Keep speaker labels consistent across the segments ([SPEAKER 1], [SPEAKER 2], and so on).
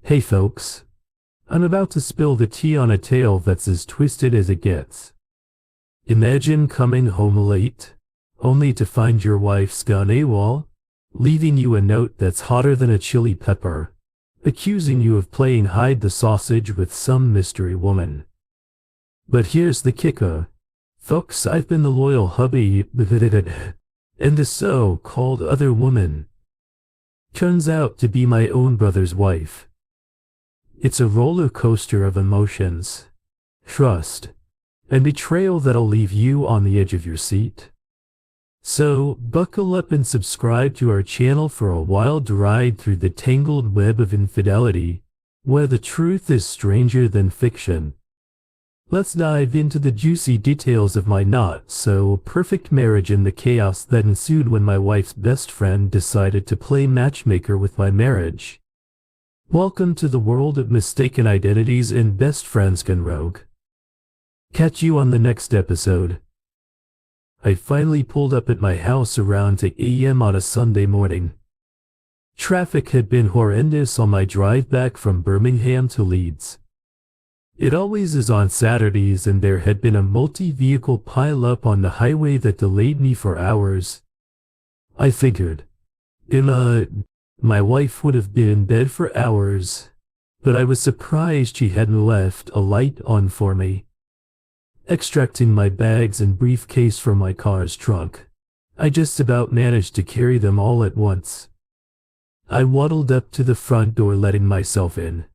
[SPEAKER 1] Hey folks, I'm about to spill the tea on a tale that's as twisted as it gets. Imagine coming home late, only to find your wife's gone AWOL, leaving you a note that's hotter than a chili pepper, accusing you of playing hide the sausage with some mystery woman. But here's the kicker. Folks, I've been the loyal hubby, and the so-called other woman turns out to be my own brother's wife. It's a roller coaster of emotions, trust, and betrayal that'll leave you on the edge of your seat. So, buckle up and subscribe to our channel for a wild ride through the tangled web of infidelity, where the truth is stranger than fiction. Let's dive into the juicy details of my not-so-perfect marriage and the chaos that ensued when my wife's best friend decided to play matchmaker with my marriage. Welcome to the world of mistaken identities and best friends gone rogue. Catch you on the next episode. I finally pulled up at my house around 8 a.m. on a Sunday morning. Traffic had been horrendous on my drive back from Birmingham to Leeds. It always is on Saturdays, and there had been a multi-vehicle pile-up on the highway that delayed me for hours. I figured, my wife would have been in bed for hours, but I was surprised she hadn't left a light on for me. Extracting my bags and briefcase from my car's trunk, I just about managed to carry them all at once. I waddled up to the front door, letting myself in.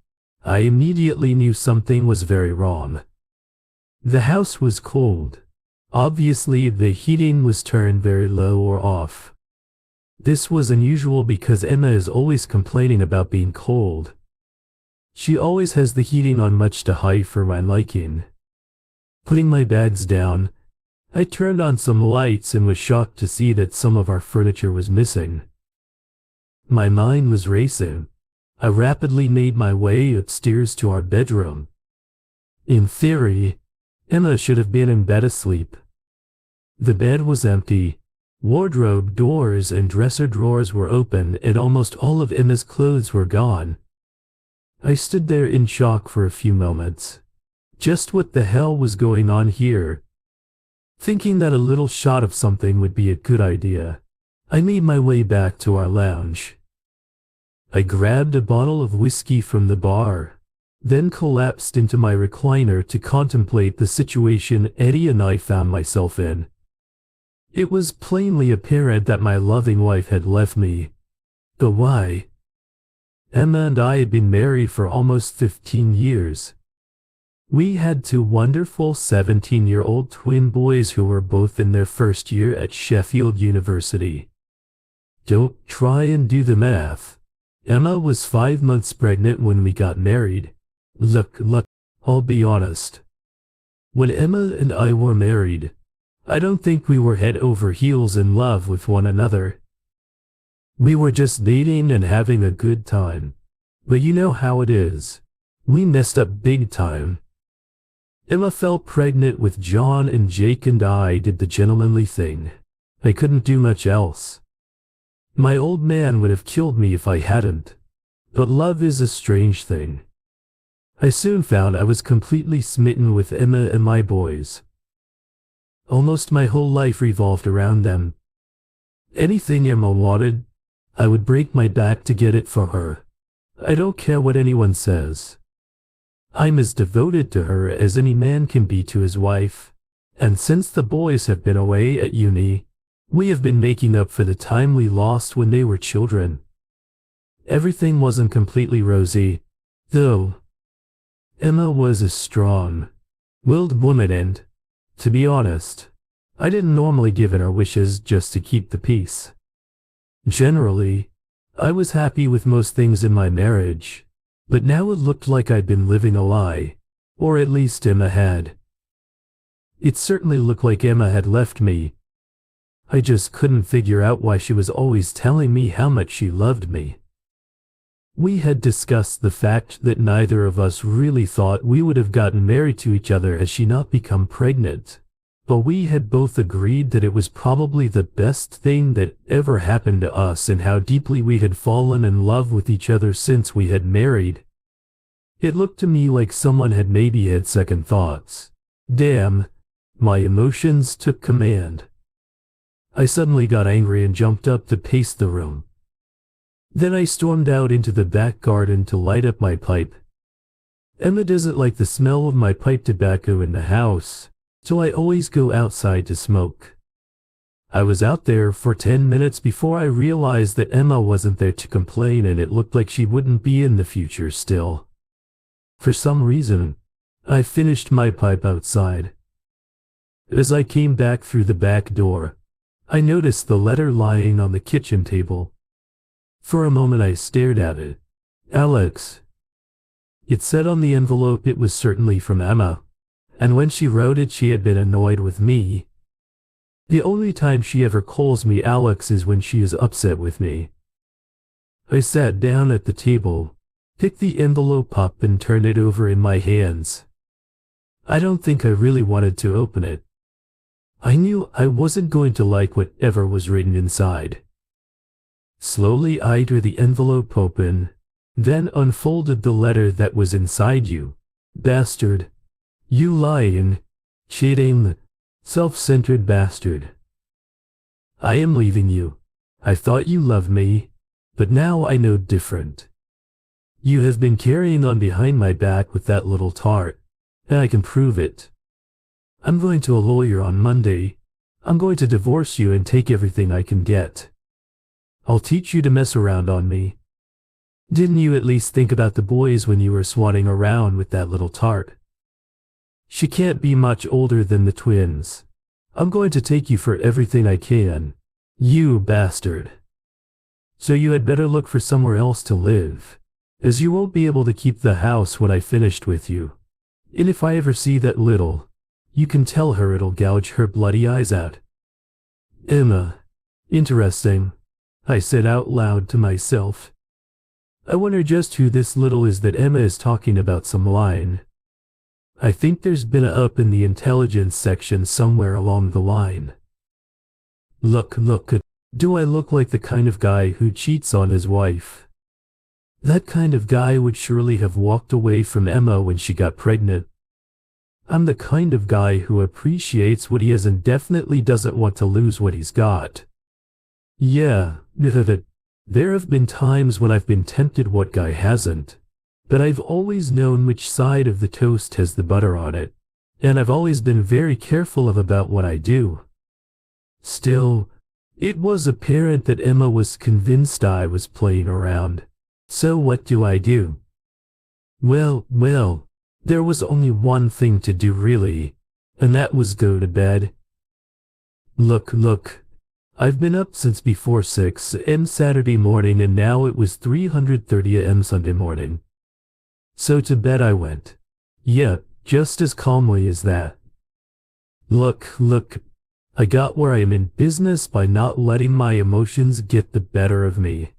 [SPEAKER 1] I immediately knew something was very wrong. The house was cold. Obviously, the heating was turned very low or off. This was unusual because Emma is always complaining about being cold. She always has the heating on much too high for my liking. Putting my bags down, I turned on some lights and was shocked to see that some of our furniture was missing. My mind was racing. I rapidly made my way upstairs to our bedroom. In theory, Emma should have been in bed asleep. The bed was empty. Wardrobe doors and dresser drawers were open, and almost all of Emma's clothes were gone. I stood there in shock for a few moments. Just what the hell was going on here? Thinking that a little shot of something would be a good idea, I made my way back to our lounge. I grabbed a bottle of whiskey from the bar, then collapsed into my recliner to contemplate the situation Eddie and I found myself in. It was plainly apparent that my loving wife had left me. But why? Emma and I had been married for almost 15 years. We had two wonderful 17-year-old twin boys who were both in their first year at Sheffield University. Don't try and do the math. Emma was 5 months pregnant when we got married. Look, I'll be honest. When Emma and I were married, I don't think we were head over heels in love with one another. We were just dating and having a good time. But you know how it is. We messed up big time. Emma fell pregnant with John, and Jake and I did the gentlemanly thing. I couldn't do much else. My old man would have killed me if I hadn't. But love is a strange thing. I soon found I was completely smitten with Emma and my boys. Almost my whole life revolved around them. Anything Emma wanted, I would break my back to get it for her. I don't care what anyone says. I'm as devoted to her as any man can be to his wife, and since the boys have been away at uni, we have been making up for the time we lost when they were children. Everything wasn't completely rosy, though. Emma was a strong-willed woman, and, to be honest, I didn't normally give in her wishes just to keep the peace. Generally, I was happy with most things in my marriage, but now it looked like I'd been living a lie, or at least Emma had. It certainly looked like Emma had left me. I just couldn't figure out why she was always telling me how much she loved me. We had discussed the fact that neither of us really thought we would have gotten married to each other had she not become pregnant, but we had both agreed that it was probably the best thing that ever happened to us, and how deeply we had fallen in love with each other since we had married. It looked to me like someone had maybe had second thoughts. Damn, my emotions took command. I suddenly got angry and jumped up to pace the room. Then I stormed out into the back garden to light up my pipe. Emma doesn't like the smell of my pipe tobacco in the house, so I always go outside to smoke. I was out there for 10 minutes before I realized that Emma wasn't there to complain, and it looked like she wouldn't be in the future still. For some reason, I finished my pipe outside. As I came back through the back door, I noticed the letter lying on the kitchen table. For a moment I stared at it. Alex. It said on the envelope it was certainly from Emma, and when she wrote it she had been annoyed with me. The only time she ever calls me Alex is when she is upset with me. I sat down at the table, picked the envelope up and turned it over in my hands. I don't think I really wanted to open it. I knew I wasn't going to like whatever was written inside. Slowly I tore the envelope open, then unfolded the letter that was inside. You bastard. You lying, cheating, self-centered bastard. I am leaving you. I thought you loved me, but now I know different. You have been carrying on behind my back with that little tart, and I can prove it. I'm going to a lawyer on Monday. I'm going to divorce you and take everything I can get. I'll teach you to mess around on me. Didn't you at least think about the boys when you were swatting around with that little tart? She can't be much older than the twins. I'm going to take you for everything I can. You bastard. So you had better look for somewhere else to live, as you won't be able to keep the house when I finished with you. And if I ever see that little, you can tell her it'll gouge her bloody eyes out. Emma. Interesting, I said out loud to myself. I wonder just who this little is that Emma is talking about. Some line. I think there's been a up in the intelligence section somewhere along the line. Look, do I look like the kind of guy who cheats on his wife? That kind of guy would surely have walked away from Emma when she got pregnant. I'm the kind of guy who appreciates what he has and definitely doesn't want to lose what he's got. Yeah, there have been times when I've been tempted. What guy hasn't? But I've always known which side of the toast has the butter on it, and I've always been very careful about what I do. Still, it was apparent that Emma was convinced I was playing around. So what do I do? Well, there was only one thing to do really, and that was go to bed. Look, I've been up since before 6 a.m. Saturday morning, and now it was 3:30 a.m. Sunday morning. So to bed I went. Yeah, just as calmly as that. Look, I got where I am in business by not letting my emotions get the better of me.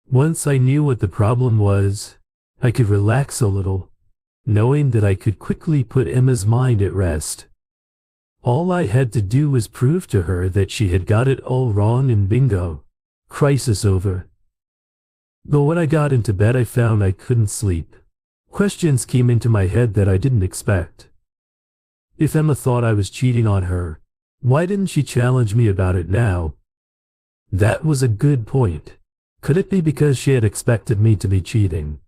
[SPEAKER 1] Once I knew what the problem was, I could relax a little, knowing that I could quickly put Emma's mind at rest. All I had to do was prove to her that she had got it all wrong, and bingo, crisis over. But when I got into bed I found I couldn't sleep. Questions came into my head that I didn't expect. If Emma thought I was cheating on her, why didn't she challenge me about it now? That was a good point. Could it be because she had expected me to be cheating?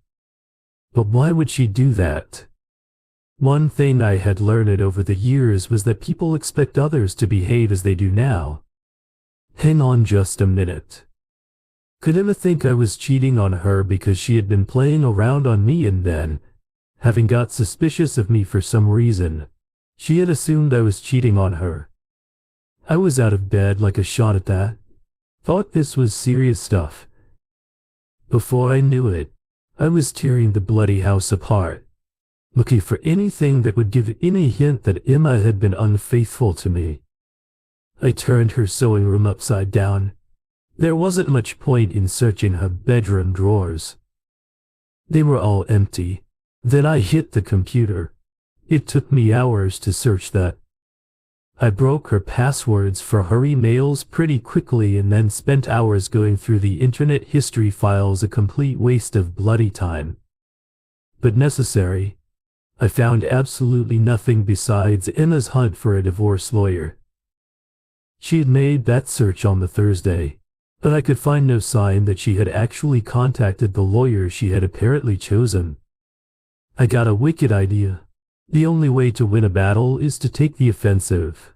[SPEAKER 1] But why would she do that? One thing I had learned over the years was that people expect others to behave as they do now. Hang on just a minute. Could Emma think I was cheating on her because she had been playing around on me, and then, having got suspicious of me for some reason, she had assumed I was cheating on her? I was out of bed like a shot at that. Thought this was serious stuff. Before I knew it, I was tearing the bloody house apart, looking for anything that would give any hint that Emma had been unfaithful to me. I turned her sewing room upside down. There wasn't much point in searching her bedroom drawers. They were all empty. Then I hit the computer. It took me hours to search that. I broke her passwords for her emails pretty quickly and then spent hours going through the internet history files, a complete waste of bloody time. but necessary. I found absolutely nothing besides Emma's hunt for a divorce lawyer. She had made that search on the Thursday, but I could find no sign that she had actually contacted the lawyer she had apparently chosen. I got a wicked idea. The only way to win a battle is to take the offensive.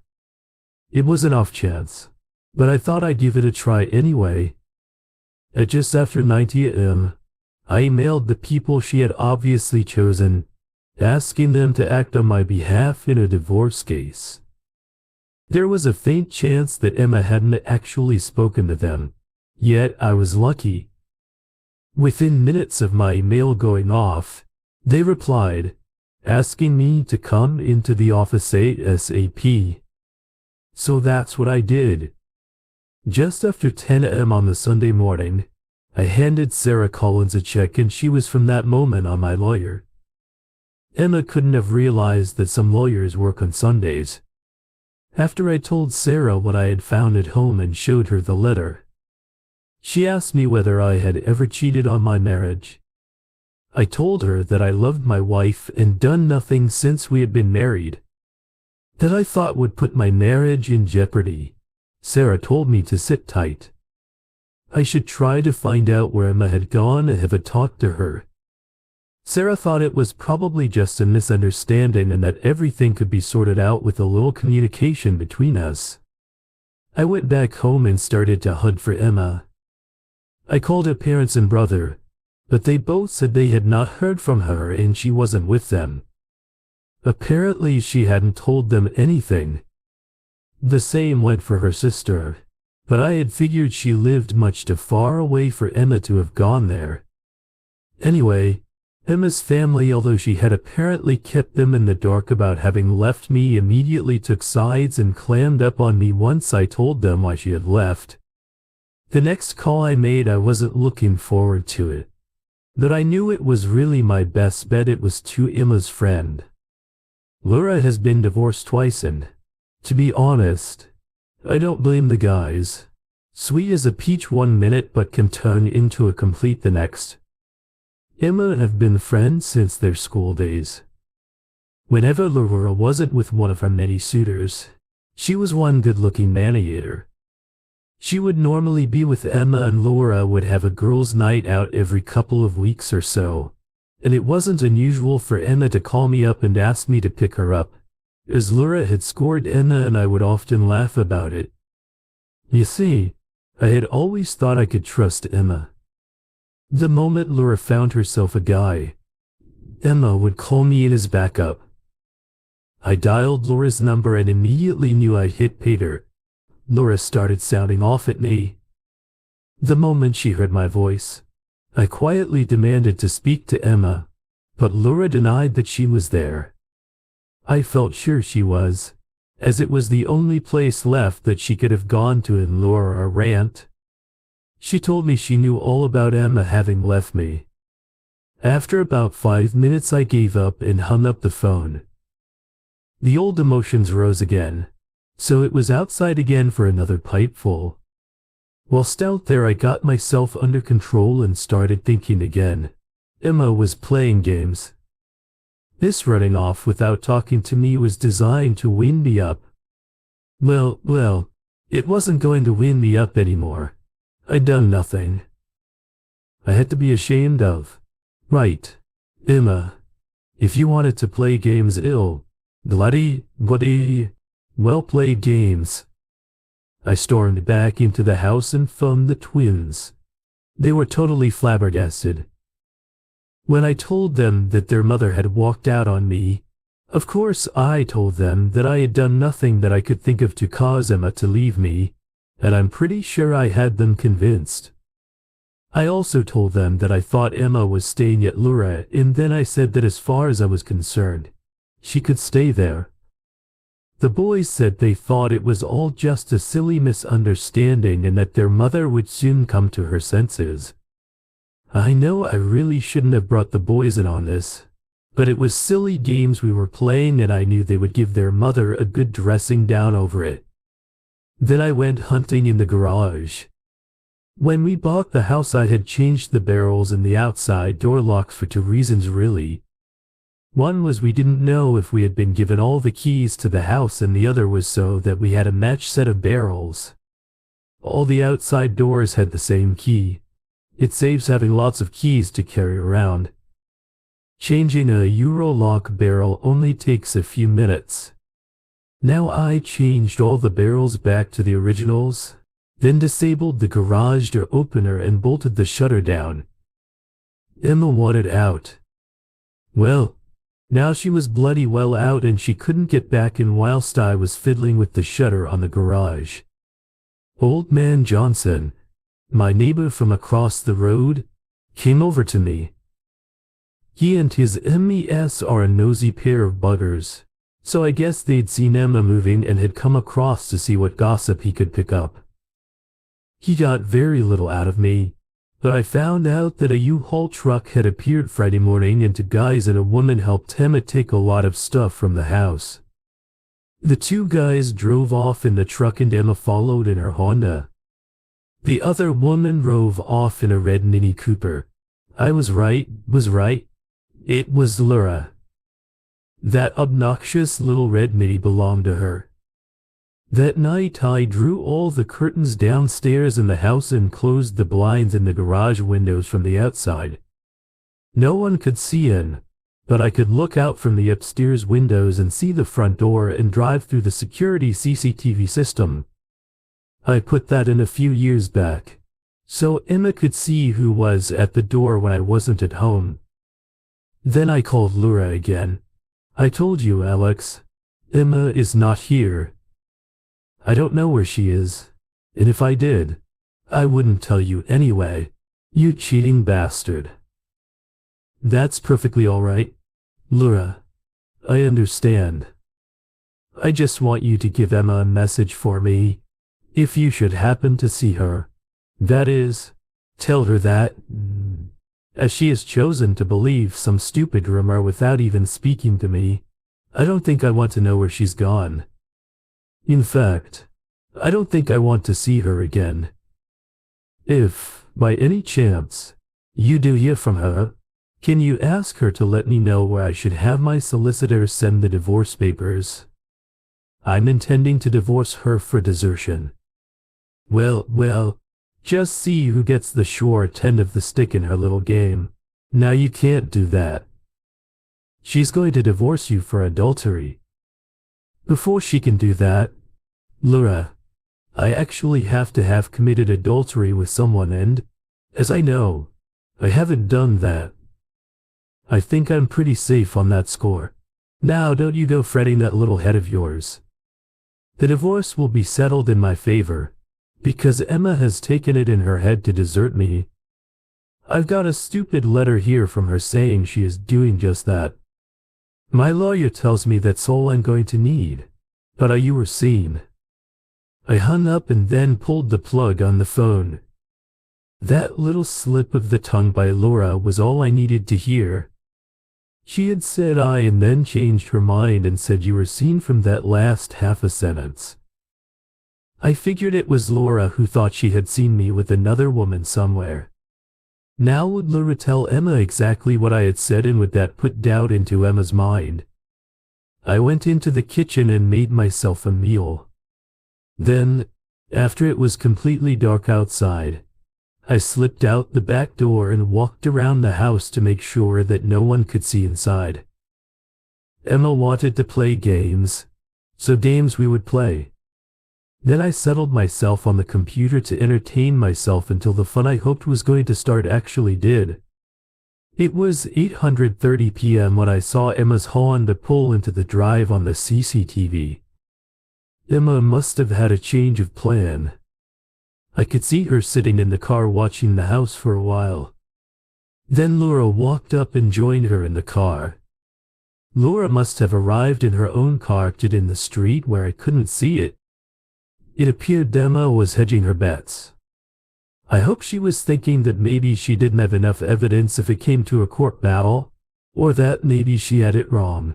[SPEAKER 1] It was an off chance, but I thought I'd give it a try anyway. At just after 9 a.m., I emailed the people she had obviously chosen, asking them to act on my behalf in a divorce case. There was a faint chance that Emma hadn't actually spoken to them, yet I was lucky. Within minutes of my email going off, they replied, asking me to come into the office ASAP. So that's what I did. Just after 10 a.m. on the Sunday morning, I handed Sarah Collins a check, and she was from that moment on my lawyer. Emma couldn't have realized that some lawyers work on Sundays. After I told Sarah what I had found at home and showed her the letter, she asked me whether I had ever cheated on my marriage. I told her that I loved my wife and done nothing since we had been married that I thought would put my marriage in jeopardy. Sarah told me to sit tight. I should try to find out where Emma had gone and have a talk to her. Sarah thought it was probably just a misunderstanding and that everything could be sorted out with a little communication between us. I went back home and started to hunt for Emma. I called her parents and brother, but they both said they had not heard from her and she wasn't with them. Apparently she hadn't told them anything. The same went for her sister, but I had figured she lived much too far away for Emma to have gone there. Anyway, Emma's family, although she had apparently kept them in the dark about having left me, immediately took sides and clammed up on me once I told them why she had left. The next call I made, I wasn't looking forward to it, but I knew it was really my best bet. It was to Emma's friend. Laura has been divorced twice, and, to be honest, I don't blame the guys. Sweet as a peach one minute but can turn into a complete the next. Emma and have been friends since their school days. Whenever Laura wasn't with one of her many suitors, she was one good-looking man-eater. She would normally be with Emma, and Laura would have a girls' night out every couple of weeks or so, and it wasn't unusual for Emma to call me up and ask me to pick her up, as Laura had scored Emma, and I would often laugh about it. You see, I had always thought I could trust Emma. The moment Laura found herself a guy, Emma would call me in as backup. I dialed Laura's number and immediately knew I'd hit pay dirt. Laura started sounding off at me. The moment she heard my voice, I quietly demanded to speak to Emma, but Laura denied that she was there. I felt sure she was, as it was the only place left that she could have gone to in Laura or rant. She told me she knew all about Emma having left me. After about 5 minutes I gave up and hung up the phone. The old emotions rose again, so it was outside again for another pipeful. Whilst out there I got myself under control and started thinking again. Emma was playing games. This running off without talking to me was designed to wind me up. Well, it wasn't going to wind me up anymore. I'd done nothing I had to be ashamed of. Right, Emma, if you wanted to play games, bloody, well played games. I stormed back into the house and phoned the twins. They were totally flabbergasted. When I told them that their mother had walked out on me, of course I told them that I had done nothing that I could think of to cause Emma to leave me, and I'm pretty sure I had them convinced. I also told them that I thought Emma was staying at Laura, and then I said that as far as I was concerned, she could stay there. The boys said they thought it was all just a silly misunderstanding and that their mother would soon come to her senses. I know I really shouldn't have brought the boys in on this, but it was silly games we were playing and I knew they would give their mother a good dressing down over it. Then I went hunting in the garage. When we bought the house, I had changed the barrels and the outside door locks for two reasons really. One was we didn't know if we had been given all the keys to the house, and the other was so that we had a matched set of barrels. All the outside doors had the same key. It saves having lots of keys to carry around. Changing a Eurolock barrel only takes a few minutes. Now I changed all the barrels back to the originals, then disabled the garage door opener and bolted the shutter down. Emma wanted out. Well, now she was bloody well out and she couldn't get back in whilst I was fiddling with the shutter on the garage. Old man Johnson, my neighbor from across the road, came over to me. He and his MES are a nosy pair of buggers, so I guess they'd seen Emma moving and had come across to see what gossip he could pick up. He got very little out of me, but I found out that a U-Haul truck had appeared Friday morning and two guys and a woman helped Emma take a lot of stuff from the house. The two guys drove off in the truck and Emma followed in her Honda. The other woman drove off in a red Mini Cooper. I was right. It was Laura. That obnoxious little red Mini belonged to her. That night I drew all the curtains downstairs in the house and closed the blinds in the garage windows from the outside. No one could see in, but I could look out from the upstairs windows and see the front door and drive through the security CCTV system. I put that in a few years back, so Emma could see who was at the door when I wasn't at home. Then I called Laura again. I told you, Alex, Emma is not here. I don't know where she is, and if I did, I wouldn't tell you anyway, you cheating bastard. That's perfectly all right, Laura. I understand. I just want you to give Emma a message for me, if you should happen to see her. That is, tell her that, as she has chosen to believe some stupid rumor without even speaking to me, I don't think I want to know where she's gone. In fact, I don't think I want to see her again. If, by any chance, you do hear from her, can you ask her to let me know where I should have my solicitor send the divorce papers? I'm intending to divorce her for desertion. Well, just see who gets the short end of the stick in her little game. Now you can't do that. She's going to divorce you for adultery. Before she can do that, Laura, I actually have to have committed adultery with someone, and, as I know, I haven't done that. I think I'm pretty safe on that score. Now don't you go fretting that little head of yours. The divorce will be settled in my favor, because Emma has taken it in her head to desert me. I've got a stupid letter here from her saying she is doing just that. My lawyer tells me that's all I'm going to need, but you were seen. I hung up and then pulled the plug on the phone. That little slip of the tongue by Laura was all I needed to hear. She had said I and then changed her mind and said you were seen from that last half a sentence. I figured it was Laura who thought she had seen me with another woman somewhere. Now would Laura tell Emma exactly what I had said, and would that put doubt into Emma's mind? I went into the kitchen and made myself a meal. Then, after it was completely dark outside, I slipped out the back door and walked around the house to make sure that no one could see inside. Emma wanted to play games, so games we would play. Then I settled myself on the computer to entertain myself until the fun I hoped was going to start actually did. It was 8:30 p.m. when I saw Emma's Honda pull into the drive on the CCTV. Emma must have had a change of plan. I could see her sitting in the car watching the house for a while. Then Laura walked up and joined her in the car. Laura must have arrived in her own car parked in the street where I couldn't see it. It appeared Emma was hedging her bets. I hope she was thinking that maybe she didn't have enough evidence if it came to a court battle, or that maybe she had it wrong.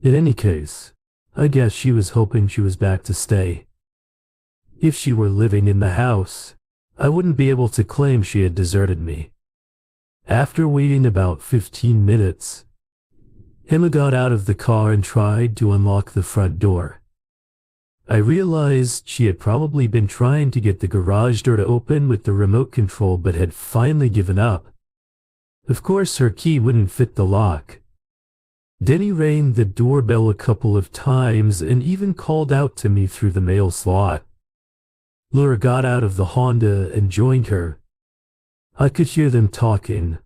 [SPEAKER 1] In any case, I guess she was hoping she was back to stay. If she were living in the house, I wouldn't be able to claim she had deserted me. After waiting about 15 minutes, Emma got out of the car and tried to unlock the front door. I realized she had probably been trying to get the garage door to open with the remote control but had finally given up. Of course, her key wouldn't fit the lock. Denny rang the doorbell a couple of times and even called out to me through the mail slot. Laura got out of the Honda and joined her. I could hear them talking,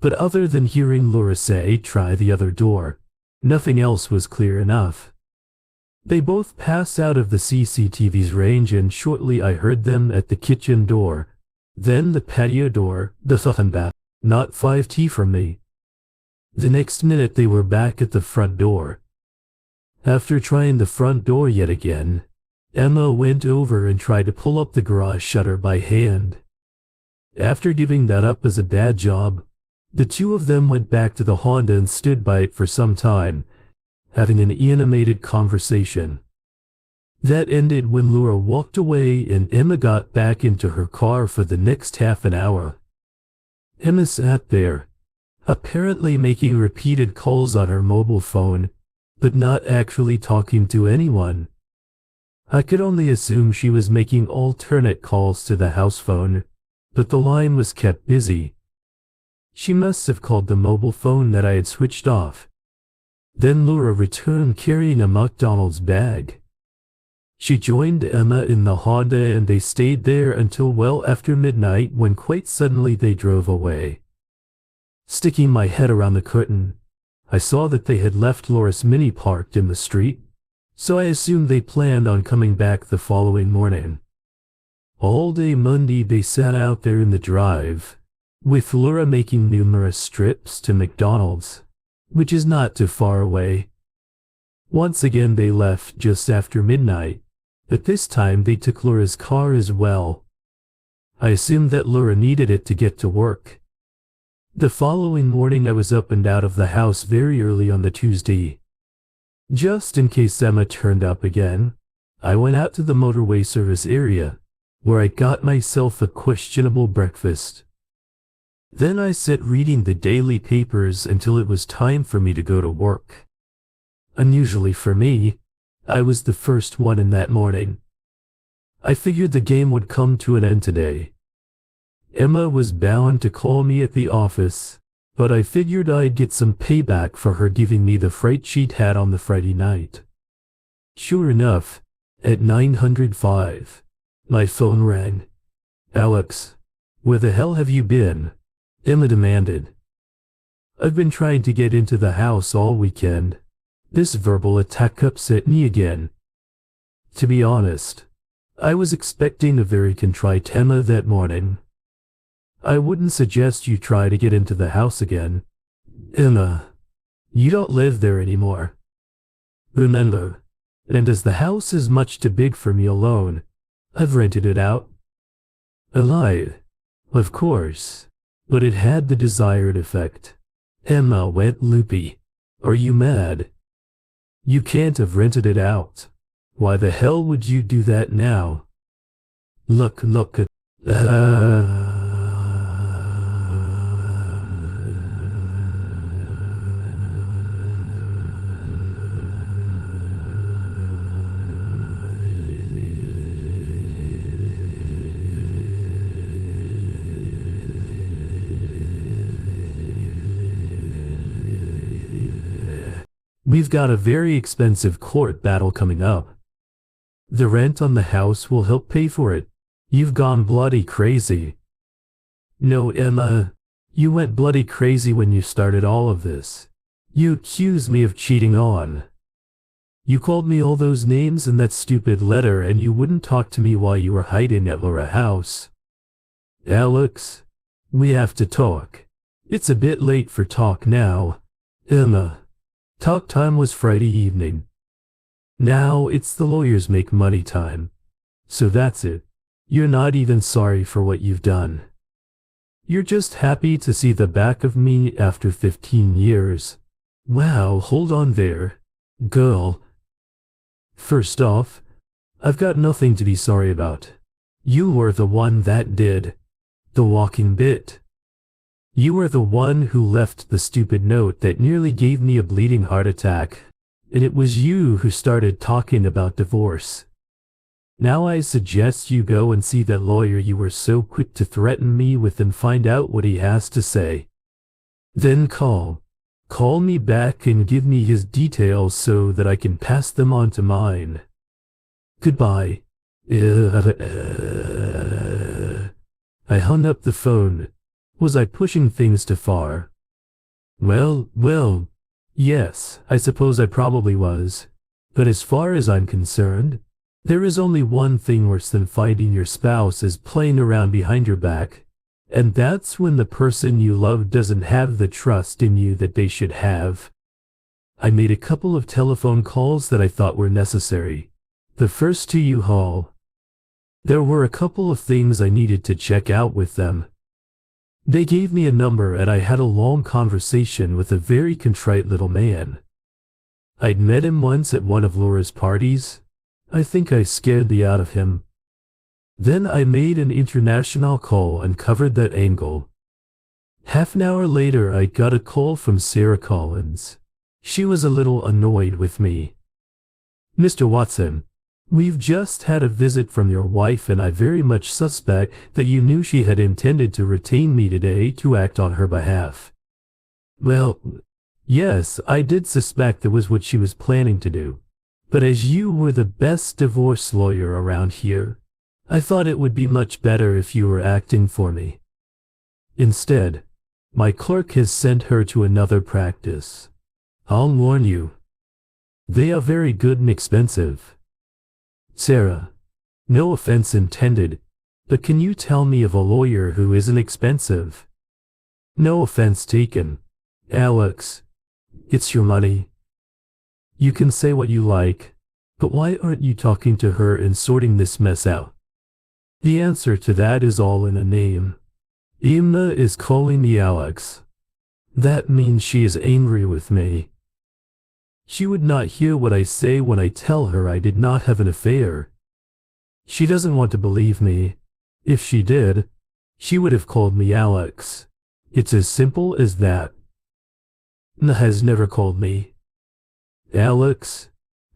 [SPEAKER 1] but other than hearing Laura say, "Try the other door," nothing else was clear enough. They both passed out of the CCTV's range and shortly I heard them at the kitchen door, then the patio door, the bath, not 5 feet from me. The next minute they were back at the front door. After trying the front door yet again, Emma went over and tried to pull up the garage shutter by hand. After giving that up as a dad job, the two of them went back to the Honda and stood by it for some time, having an animated conversation. That ended when Laura walked away and Emma got back into her car for the next half an hour. Emma sat there, apparently making repeated calls on her mobile phone, but not actually talking to anyone. I could only assume she was making alternate calls to the house phone, but the line was kept busy. She must have called the mobile phone that I had switched off. Then Laura returned carrying a McDonald's bag. She joined Emma in the Honda and they stayed there until well after midnight when quite suddenly they drove away. Sticking my head around the curtain, I saw that they had left Laura's Mini parked in the street, so I assumed they planned on coming back the following morning. All day Monday they sat out there in the drive, with Laura making numerous trips to McDonald's, which is not too far away. Once again they left just after midnight, but this time they took Laura's car as well. I assumed that Laura needed it to get to work. The following morning I was up and out of the house very early on the Tuesday. Just in case Emma turned up again, I went out to the motorway service area, where I got myself a questionable breakfast. Then I sat reading the daily papers until it was time for me to go to work. Unusually for me, I was the first one in that morning. I figured the game would come to an end today. Emma was bound to call me at the office, but I figured I'd get some payback for her giving me the fright she'd had on the Friday night. Sure enough, at 9:05, my phone rang. "Alex, where the hell have you been?" Emma demanded. "I've been trying to get into the house all weekend." This verbal attack upset me again. To be honest, I was expecting a very contrite Emma that morning. "I wouldn't suggest you try to get into the house again. Emma, you don't live there anymore. Remember, and as the house is much too big for me alone, I've rented it out." I lied, of course, but it had the desired effect. Emma went loopy. "Are you mad? You can't have rented it out. Why the hell would you do that now? Look at We've got a very expensive court battle coming up. The rent on the house will help pay for it. You've gone bloody crazy." "No, Emma, you went bloody crazy when you started all of this. You accused me of cheating on. You called me all those names in that stupid letter and you wouldn't talk to me while you were hiding at Laura House. Alex, we have to talk. It's a bit late for talk now. Emma, talk time was Friday evening. Now it's the lawyers make money time. So that's it. You're not even sorry for what you've done. You're just happy to see the back of me after 15 years. Wow, hold on there, girl. First off, I've got nothing to be sorry about. You were the one that did the walking bit. You were the one who left the stupid note that nearly gave me a bleeding heart attack. And it was you who started talking about divorce. Now I suggest you go and see that lawyer you were so quick to threaten me with and find out what he has to say. Then call me back and give me his details so that I can pass them on to mine. Goodbye. I hung up the phone. Was I pushing things too far? Well, yes, I suppose I probably was. But as far as I'm concerned, there is only one thing worse than finding your spouse is playing around behind your back. And that's when the person you love doesn't have the trust in you that they should have. I made a couple of telephone calls that I thought were necessary. The first to U-Haul. There were a couple of things I needed to check out with them. They gave me a number and I had a long conversation with a very contrite little man. I'd met him once at one of Laura's parties. I think I scared the out of him. Then I made an international call and covered that angle. Half an hour later I got a call from Sarah Collins. She was a little annoyed with me. Mr. Watson, we've just had a visit from your wife and I very much suspect that you knew she had intended to retain me today to act on her behalf. Well, yes, I did suspect that was what she was planning to do. But as you were the best divorce lawyer around here, I thought it would be much better if you were acting for me. Instead, my clerk has sent her to another practice. I'll warn you. They are very good and expensive. Sarah, no offense intended, but can you tell me of a lawyer who isn't expensive? No offense taken. Alex, it's your money. You can say what you like, but why aren't you talking to her and sorting this mess out? The answer to that is all in a name. Imna is calling me Alex. That means she is angry with me. She would not hear what I say when I tell her I did not have an affair. She doesn't want to believe me. If she did, she would have called me Alex. It's as simple as that. Imna has never called me Alex.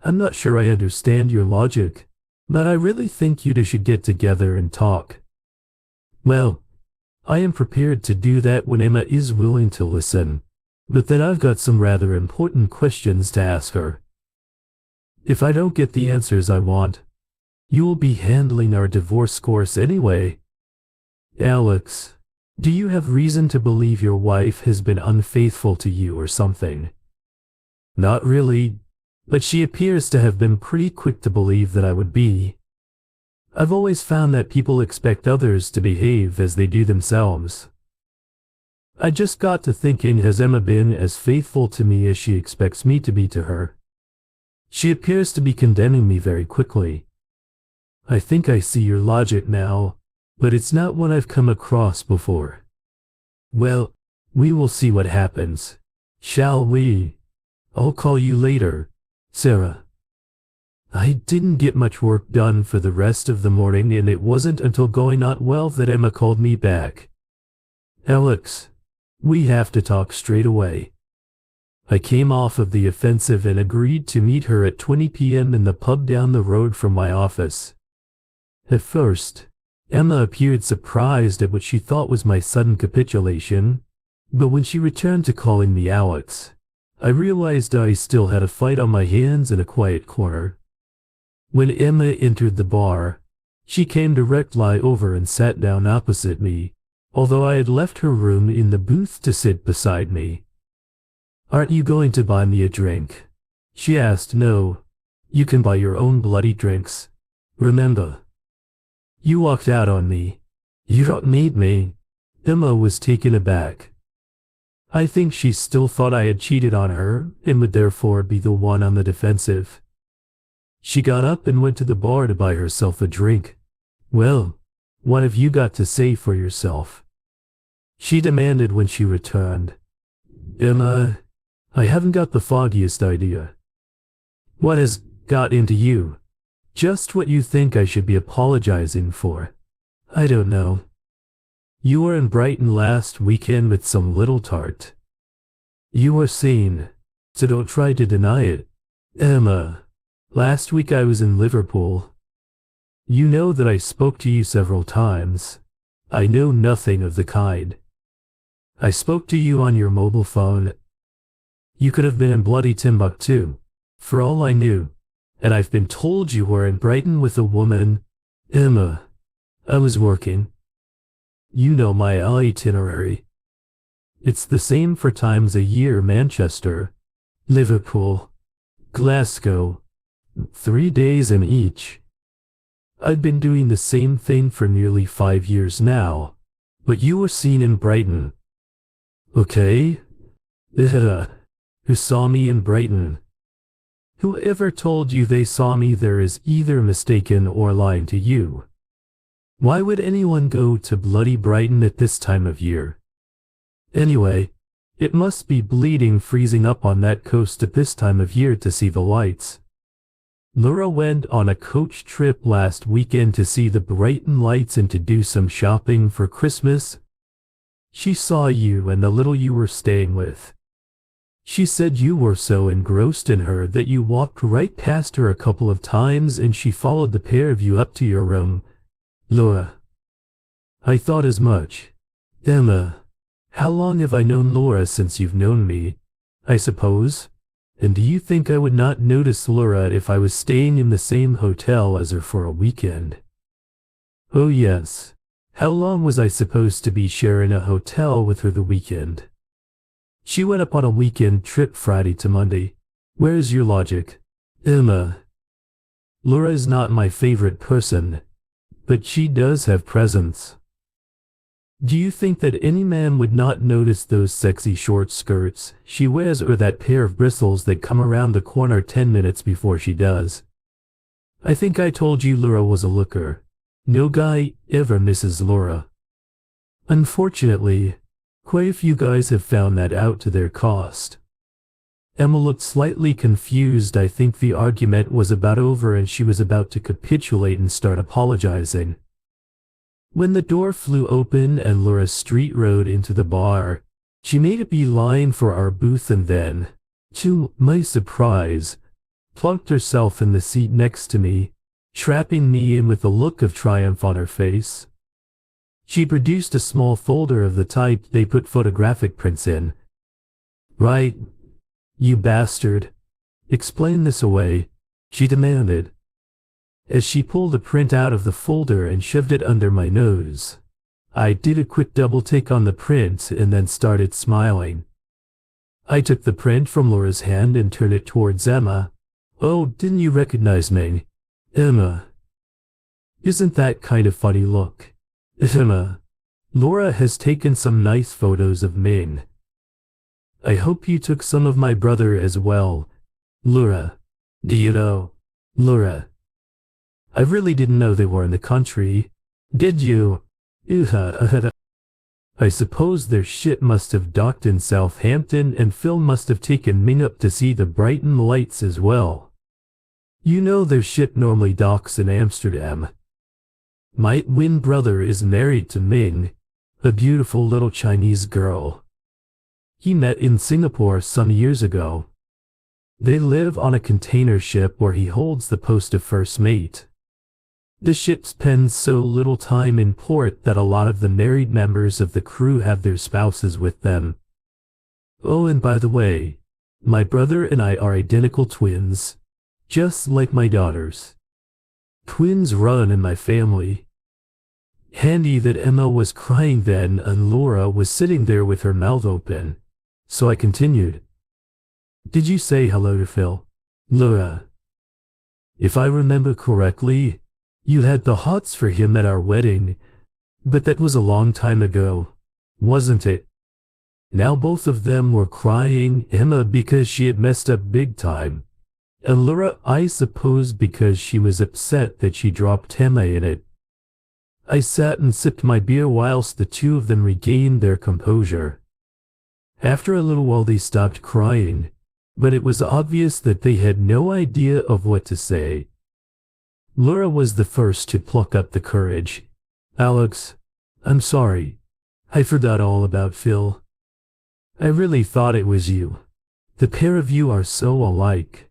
[SPEAKER 1] I'm not sure I understand your logic, but I really think you two should get together and talk. Well, I am prepared to do that when Emma is willing to listen, but then I've got some rather important questions to ask her. If I don't get the answers I want, you will be handling our divorce course anyway. Alex, do you have reason to believe your wife has been unfaithful to you or something? Not really, but she appears to have been pretty quick to believe that I would be. I've always found that people expect others to behave as they do themselves. I just got to thinking, has Emma been as faithful to me as she expects me to be to her? She appears to be condemning me very quickly. I think I see your logic now, but it's not one I've come across before. Well, we will see what happens, shall we? I'll call you later, Sarah. I didn't get much work done for the rest of the morning, and it wasn't until going on well that Emma called me back. Alex, we have to talk straight away. I came off of the offensive and agreed to meet her at 20 p.m. in the pub down the road from my office. At first, Emma appeared surprised at what she thought was my sudden capitulation, but when she returned to calling me Alex, I realized I still had a fight on my hands in a quiet corner. When Emma entered the bar, she came directly over and sat down opposite me, although I had left her room in the booth to sit beside me. Aren't you going to buy me a drink? She asked. No, you can buy your own bloody drinks. Remember. You walked out on me. You don't need me. Emma was taken aback. I think she still thought I had cheated on her and would therefore be the one on the defensive. She got up and went to the bar to buy herself a drink. Well, what have you got to say for yourself? She demanded when she returned. Emma, I haven't got the foggiest idea. What has got into you? Just what you think I should be apologizing for. I don't know. You were in Brighton last weekend with some little tart. You were seen, so don't try to deny it. Emma, last week I was in Liverpool. You know that I spoke to you several times. I know nothing of the kind. I spoke to you on your mobile phone. You could have been in bloody Timbuktu, for all I knew, and I've been told you were in Brighton with a woman. Emma, I was working. You know my itinerary. It's the same for times a year: Manchester, Liverpool, Glasgow, 3 days in each. I've been doing the same thing for nearly 5 years now, but you were seen in Brighton. Okay? Who saw me in Brighton? Whoever told you they saw me there is either mistaken or lying to you. Why would anyone go to bloody Brighton at this time of year? Anyway, it must be bleeding freezing up on that coast at this time of year to see the lights. Laura went on a coach trip last weekend to see the Brighton lights and to do some shopping for Christmas. She saw you and the little you were staying with. She said you were so engrossed in her that you walked right past her a couple of times and she followed the pair of you up to your room. Laura. I thought as much. Emma, how long have I known Laura since you've known me, I suppose? And do you think I would not notice Laura if I was staying in the same hotel as her for a weekend? Oh yes. How long was I supposed to be sharing a hotel with her the weekend? She went up on a weekend trip Friday to Monday. Where's your logic? Emma. Laura is not my favorite person, but she does have presence. Do you think that any man would not notice those sexy short skirts she wears or that pair of bristles that come around the corner 10 minutes before she does? I think I told you Laura was a looker. No guy ever misses Laura. Unfortunately, quite a few guys have found that out to their cost. Emma looked slightly confused. I think the argument was about over and she was about to capitulate and start apologizing, when the door flew open and Laura street rode into the bar. She made a beeline for our booth and then, to my surprise, plunked herself in the seat next to me, trapping me in with a look of triumph on her face. She produced a small folder of the type they put photographic prints in. Right, you bastard. Explain this away, she demanded, as she pulled a print out of the folder and shoved it under my nose. I did a quick double take on the print and then started smiling. I took the print from Laura's hand and turned it towards Emma. Oh, didn't you recognize me? Emma. Isn't that kind of funny? Look. Emma. Laura has taken some nice photos of Ming. I hope you took some of my brother as well. Laura. Do you know? Laura. I really didn't know they were in the country. Did you? I suppose their ship must have docked in Southampton and Phil must have taken Ming up to see the Brighton lights as well. You know their ship normally docks in Amsterdam. My twin brother is married to Ming, a beautiful little Chinese girl. He met in Singapore some years ago. They live on a container ship where he holds the post of first mate. The ship spends so little time in port that a lot of the married members of the crew have their spouses with them. Oh, and by the way, my brother and I are identical twins, just like my daughters. Twins run in my family. Handy that Emma was crying then and Laura was sitting there with her mouth open, so I continued. Did you say hello to Phil? Laura. If I remember correctly, you had the hots for him at our wedding, but that was a long time ago, wasn't it? Now both of them were crying, Emma because she had messed up big time, and Laura, I suppose, because she was upset that she dropped Emma in it. I sat and sipped my beer whilst the two of them regained their composure. After a little while they stopped crying, but it was obvious that they had no idea of what to say. Laura was the first to pluck up the courage. Alex, I'm sorry. I forgot all about Phil. I really thought it was you. The pair of you are so alike.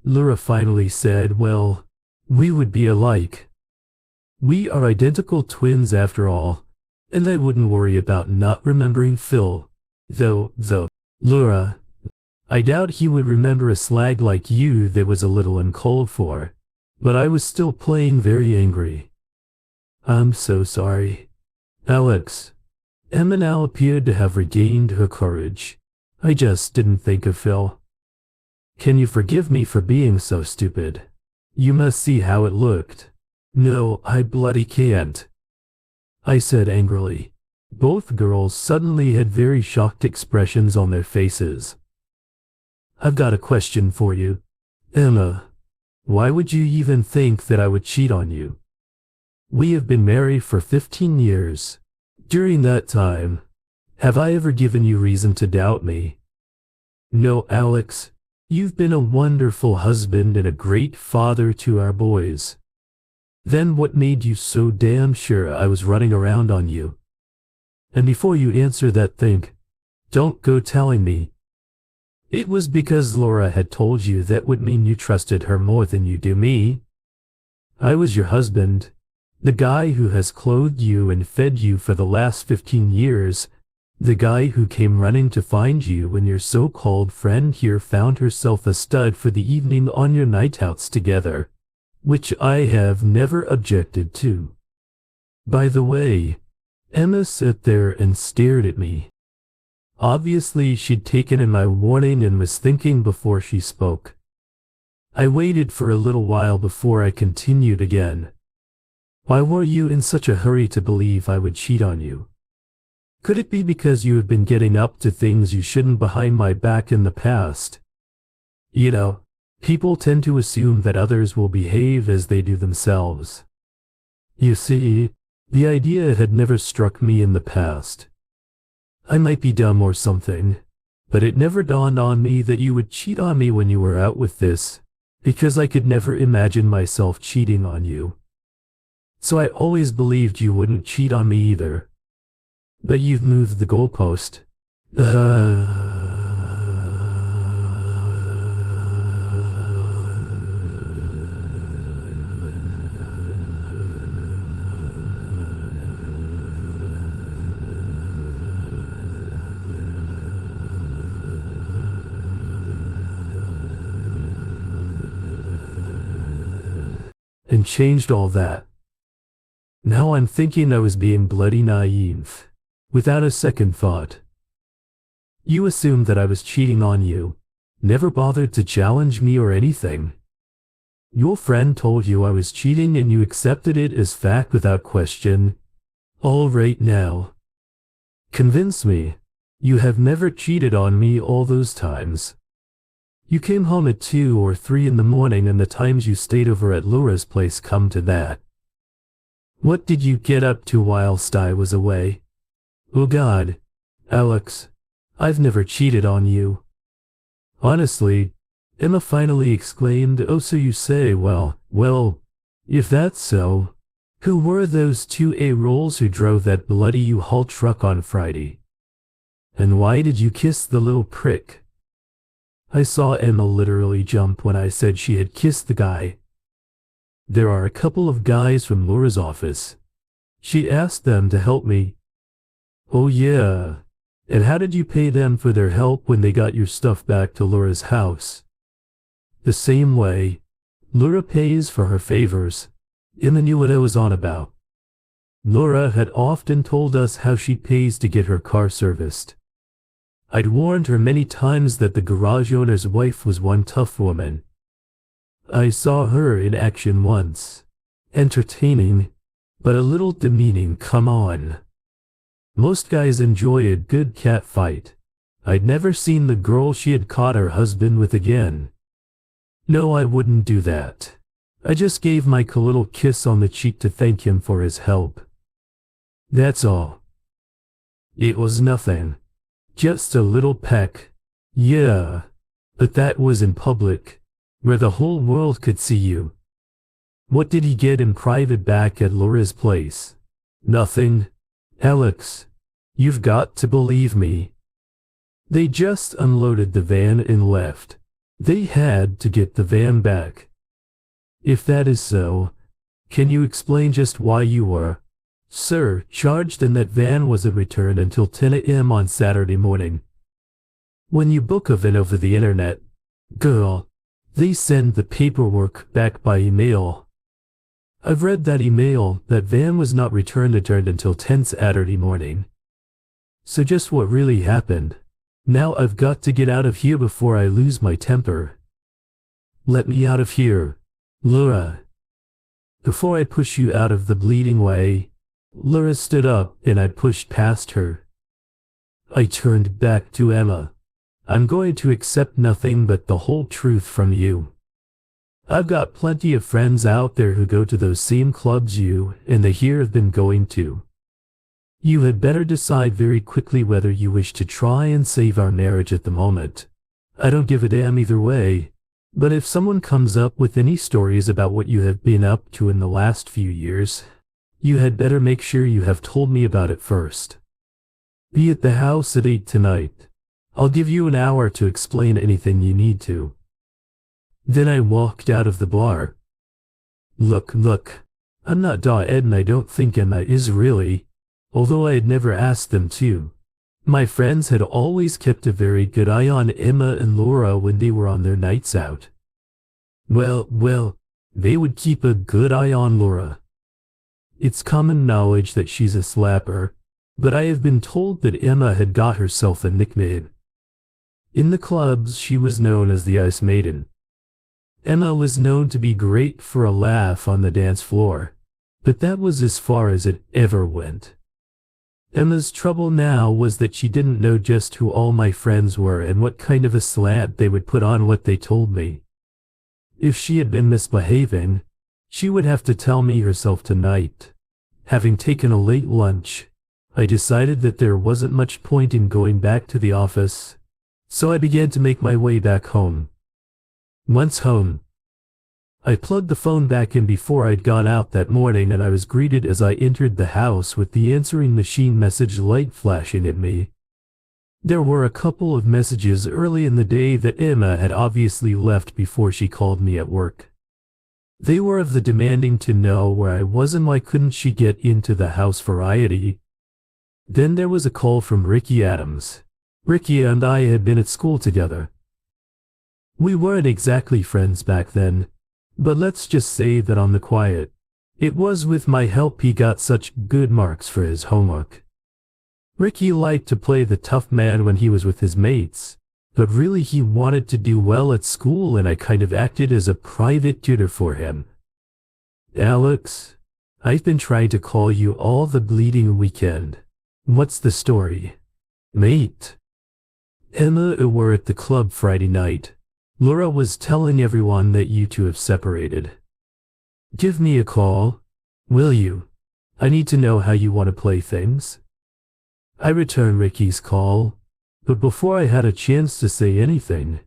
[SPEAKER 1] Laura finally said, well, we would be alike. We are identical twins after all, and I wouldn't worry about not remembering Phil. Though, Laura, I doubt he would remember a slag like you that was a little uncalled for. But I was still playing very angry. I'm so sorry. Alex. Emma now appeared to have regained her courage. I just didn't think of Phil. Can you forgive me for being so stupid? You must see how it looked. No, I bloody can't, I said angrily. Both girls suddenly had very shocked expressions on their faces. I've got a question for you. Emma, why would you even think that I would cheat on you? We have been married for 15 years. During that time, have I ever given you reason to doubt me? No, Alex, you've been a wonderful husband and a great father to our boys. Then what made you so damn sure I was running around on you? And before you answer that, think. Don't go telling me. It was because Laura had told you that would mean you trusted her more than you do me. I was your husband, the guy who has clothed you and fed you for the last 15 years, the guy who came running to find you when your so-called friend here found herself a stud for the evening on your night outs together, which I have never objected to. By the way, Emma sat there and stared at me. Obviously, she'd taken in my warning and was thinking before she spoke. I waited for a little while before I continued again. Why were you in such a hurry to believe I would cheat on you? Could it be because you have been getting up to things you shouldn't behind my back in the past? You know, people tend to assume that others will behave as they do themselves. You see, the idea had never struck me in the past. I might be dumb or something, but it never dawned on me that you would cheat on me when you were out with this, because I could never imagine myself cheating on you. So I always believed you wouldn't cheat on me either. But you've moved the goalpost. And changed all that. Now I'm thinking I was being bloody naive, without a second thought. You assumed that I was cheating on you, never bothered to challenge me or anything. Your friend told you I was cheating and you accepted it as fact without question. All right now. Convince me. You have never cheated on me all those times. You came home at 2 or 3 in the morning and the times you stayed over at Laura's place come to that. What did you get up to whilst I was away? Oh God, Alex, I've never cheated on you. Honestly, Emma finally exclaimed, oh so you say, well, if that's so, who were those 2 A-rolls who drove that bloody U-Haul truck on Friday? And why did you kiss the little prick? I saw Emma literally jump when I said she had kissed the guy. There are a couple of guys from Laura's office. She asked them to help me. Oh yeah. And how did you pay them for their help when they got your stuff back to Laura's house? The same way. Laura pays for her favors. Emma knew what I was on about. Laura had often told us how she pays to get her car serviced. I'd warned her many times that the garage owner's wife was one tough woman. I saw her in action once. Entertaining, but a little demeaning, come on. Most guys enjoy a good cat fight. I'd never seen the girl she had caught her husband with again. No, I wouldn't do that. I just gave Mike a little kiss on the cheek to thank him for his help. That's all. It was nothing. Just a little peck. Yeah, but that was in public, where the whole world could see you. What did he get in private back at Laura's place? Nothing. Alex, you've got to believe me. They just unloaded the van and left. They had to get the van back. If that is so, can you explain just why you were, sir, charged and that van wasn't returned until 10 a.m. on Saturday morning? When you book a van over the internet, girl, they send the paperwork back by email. I've read that email. That van was not returned until 10 Saturday morning. So just what really happened? Now I've got to get out of here before I lose my temper. Let me out of here, Laura. Before I push you out of the bleeding way. Laura stood up and I pushed past her. I turned back to Emma. I'm going to accept nothing but the whole truth from you. I've got plenty of friends out there who go to those same clubs you and they here have been going to. You had better decide very quickly whether you wish to try and save our marriage at the moment. I don't give a damn either way, but if someone comes up with any stories about what you have been up to in the last few years, you had better make sure you have told me about it first. Be at the house at 8 tonight. I'll give you an hour to explain anything you need to. Then I walked out of the bar. Look, I'm not Ed and I don't think Emma is really, although I had never asked them to. My friends had always kept a very good eye on Emma and Laura when they were on their nights out. Well, they would keep a good eye on Laura. It's common knowledge that she's a slapper, but I have been told that Emma had got herself a nickname. In the clubs, she was known as the Ice Maiden. Emma was known to be great for a laugh on the dance floor, but that was as far as it ever went. Emma's trouble now was that she didn't know just who all my friends were and what kind of a slant they would put on what they told me. If she had been misbehaving, she would have to tell me herself tonight. Having taken a late lunch, I decided that there wasn't much point in going back to the office, so I began to make my way back home. Once home, I plugged the phone back in before I'd gone out that morning and I was greeted as I entered the house with the answering machine message light flashing at me. There were a couple of messages early in the day that Emma had obviously left before she called me at work. They were of the demanding to know where I was and why couldn't she get into the house variety. Then there was a call from Ricky Adams. Ricky and I had been at school together. We weren't exactly friends back then, but let's just say that on the quiet, it was with my help he got such good marks for his homework. Ricky liked to play the tough man when he was with his mates, but really he wanted to do well at school and I kind of acted as a private tutor for him. Alex, I've been trying to call you all the bleeding weekend. What's the story? Mate. Emma were at the club Friday night. Laura was telling everyone that you two have separated. Give me a call, will you? I need to know how you want to play things. I returned Ricky's call, but before I had a chance to say anything,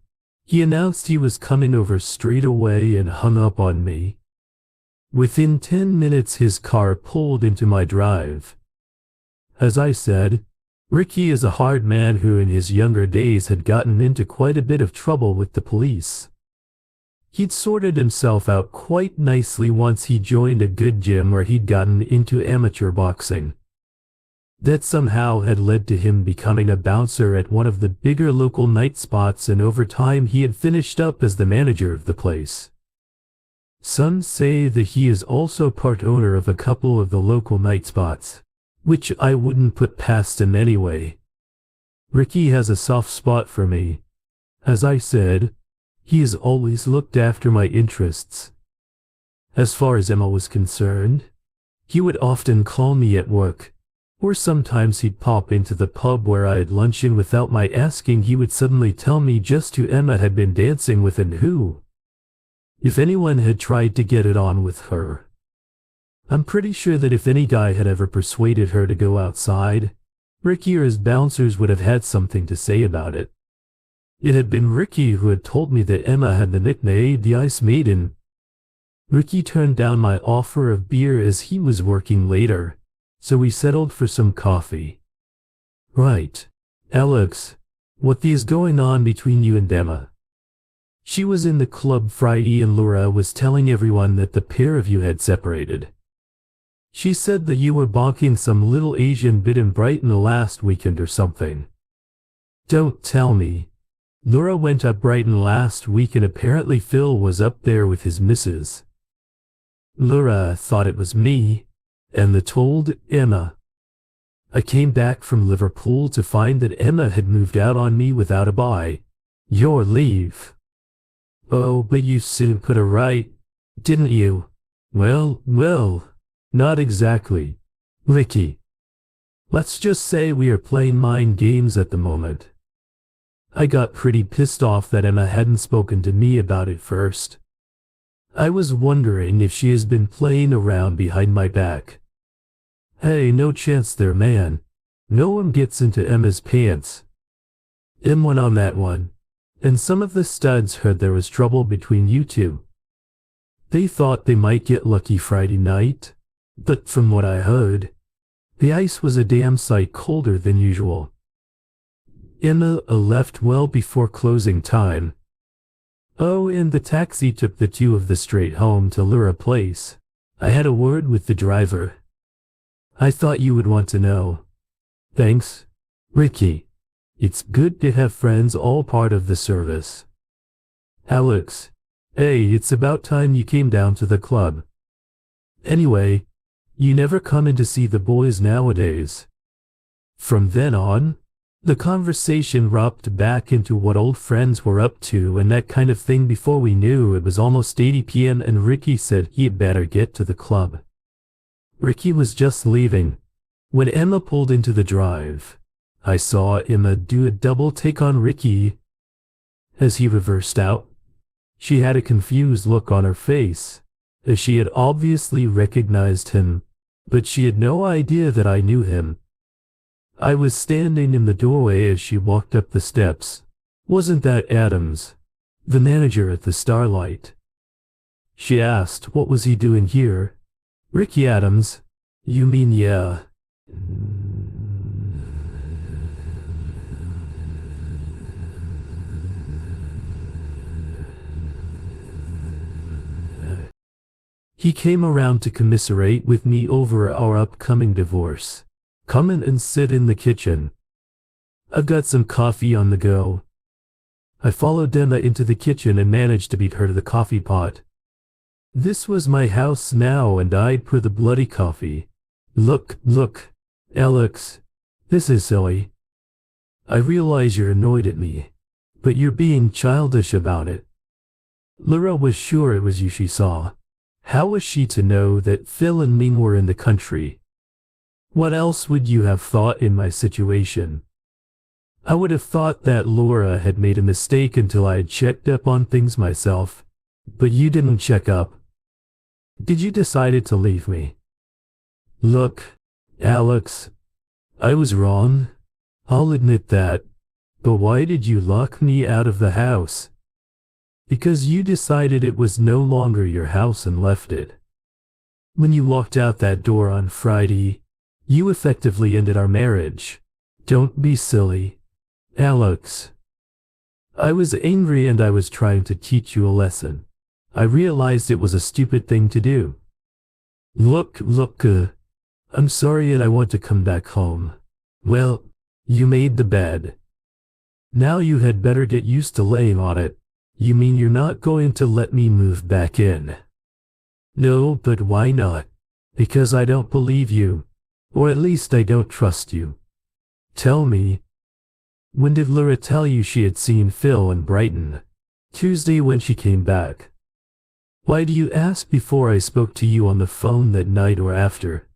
[SPEAKER 1] he announced he was coming over straight away and hung up on me. Within 10 minutes his car pulled into my drive. As I said, Ricky is a hard man who in his younger days had gotten into quite a bit of trouble with the police. He'd sorted himself out quite nicely once he joined a good gym where he'd gotten into amateur boxing. That somehow had led to him becoming a bouncer at one of the bigger local night spots, and over time he had finished up as the manager of the place. Some say that he is also part owner of a couple of the local night spots, which I wouldn't put past him anyway. Ricky has a soft spot for me. As I said, he has always looked after my interests. As far as Emma was concerned, he would often call me at work, or sometimes he'd pop into the pub where I had lunch and without my asking he would suddenly tell me just who Emma had been dancing with and who, if anyone had tried to get it on with her. I'm pretty sure that if any guy had ever persuaded her to go outside, Ricky or his bouncers would have had something to say about it. It had been Ricky who had told me that Emma had the nickname the Ice Maiden. Ricky turned down my offer of beer as he was working later, so we settled for some coffee. Right. Alex, what is going on between you and Emma? She was in the club Friday and Laura was telling everyone that the pair of you had separated. She said that you were bonking some little Asian bit in Brighton last weekend or something. Don't tell me. Laura went up Brighton last week and apparently Phil was up there with his missus. Laura thought it was me, and told Emma. I came back from Liverpool to find that Emma had moved out on me without a by your leave. Oh, but you soon put her right, didn't you? Well, not exactly. Ricky. Let's just say we are playing mind games at the moment. I got pretty pissed off that Emma hadn't spoken to me about it first. I was wondering if she has been playing around behind my back. Hey, no chance there, man. No one gets into Emma's pants. Em went on that one, and some of the studs heard there was trouble between you two. They thought they might get lucky Friday night, but from what I heard, the ice was a damn sight colder than usual. Emma left well before closing time. Oh, and the taxi took the two of them straight home to Laura Place. I had a word with the driver. I thought you would want to know. Thanks, Ricky. It's good to have friends all part of the service. Alex, hey, it's about time you came down to the club. Anyway, you never come in to see the boys nowadays. From then on, the conversation rocked back into what old friends were up to and that kind of thing. Before we knew it was almost 8 p.m. and Ricky said he'd better get to the club. Ricky was just leaving when Emma pulled into the drive. I saw Emma do a double take on Ricky. As he reversed out, she had a confused look on her face, as she had obviously recognized him, but she had no idea that I knew him. I was standing in the doorway as she walked up the steps. Wasn't that Adams, the manager at the Starlight? She asked what was he doing here. Ricky Adams, you mean yeah. He came around to commiserate with me over our upcoming divorce. Come in and sit in the kitchen. I've got some coffee on the go. I followed Emma into the kitchen and managed to beat her to the coffee pot. This was my house now and I'd pour the bloody coffee. Look, Alex, this is silly. I realize you're annoyed at me, but you're being childish about it. Laura was sure it was you she saw. How was she to know that Phil and me were in the country? What else would you have thought in my situation? I would have thought that Laura had made a mistake until I had checked up on things myself, but you didn't check up. Did you decide to leave me? Look, Alex, I was wrong. I'll admit that. But why did you lock me out of the house? Because you decided it was no longer your house and left it. When you walked out that door on Friday, you effectively ended our marriage. Don't be silly, Alex. I was angry and I was trying to teach you a lesson. I realized it was a stupid thing to do. Look, I'm sorry and I want to come back home. Well, you made the bed. Now you had better get used to laying on it. You mean you're not going to let me move back in? No, but why not? Because I don't believe you. Or at least I don't trust you. Tell me. When did Laura tell you she had seen Phil in Brighton? Tuesday when she came back. Why do you ask before I spoke to you on the phone that night or after?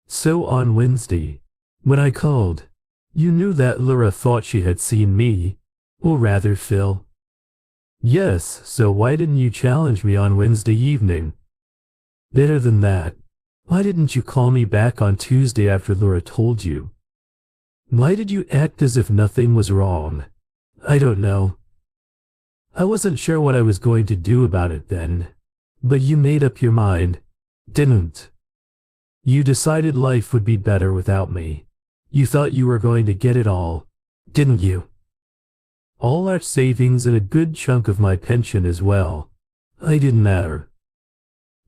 [SPEAKER 1] So on Wednesday, when I called, you knew that Laura thought she had seen me, or rather Phil. Yes, so why didn't you challenge me on Wednesday evening? Better than that, why didn't you call me back on Tuesday after Laura told you? Why did you act as if nothing was wrong? I don't know. I wasn't sure what I was going to do about it then, but you made up your mind, didn't? You decided life would be better without me. You thought you were going to get it all, didn't you? All our savings and a good chunk of my pension as well. I didn't matter.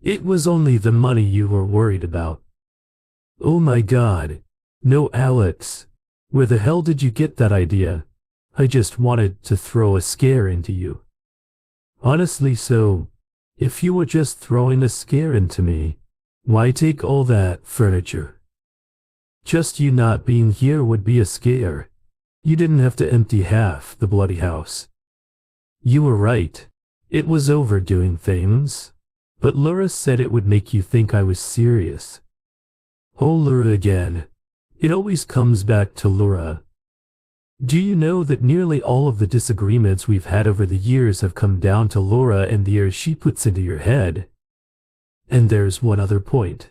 [SPEAKER 1] It was only the money you were worried about. Oh my God. No, Alex. Where the hell did you get that idea? I just wanted to throw a scare into you. Honestly, so, if you were just throwing a scare into me, why take all that furniture? Just you not being here would be a scare. You didn't have to empty half the bloody house. You were right. It was overdoing things. But Laura said it would make you think I was serious. Oh, Laura again. It always comes back to Laura. Do you know that nearly all of the disagreements we've had over the years have come down to Laura and the airs she puts into your head? And there's one other point.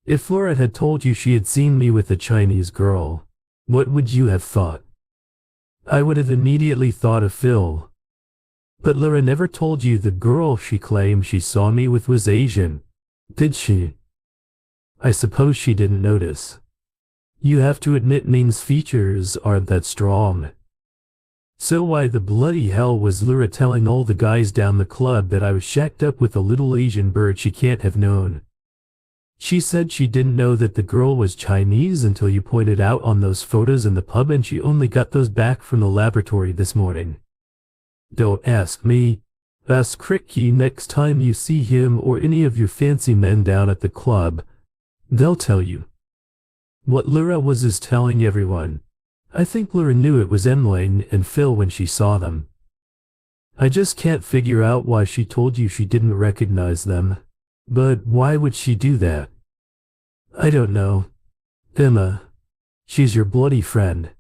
[SPEAKER 1] If Laura had told you she had seen me with a Chinese girl, what would you have thought? I would have immediately thought of Phil. But Laura never told you the girl she claimed she saw me with was Asian, did she? I suppose she didn't notice. You have to admit Ming's features aren't that strong. So why the bloody hell was Laura telling all the guys down the club that I was shacked up with a little Asian bird she can't have known? She said she didn't know that the girl was Chinese until you pointed out on those photos in the pub, and she only got those back from the laboratory this morning. Don't ask me. Ask Cricky next time you see him or any of your fancy men down at the club. They'll tell you. What Laura was is telling everyone. I think Laura knew it was Emmeline and Phil when she saw them. I just can't figure out why she told you she didn't recognize them. But why would she do that? I don't know. Emma, she's your bloody friend.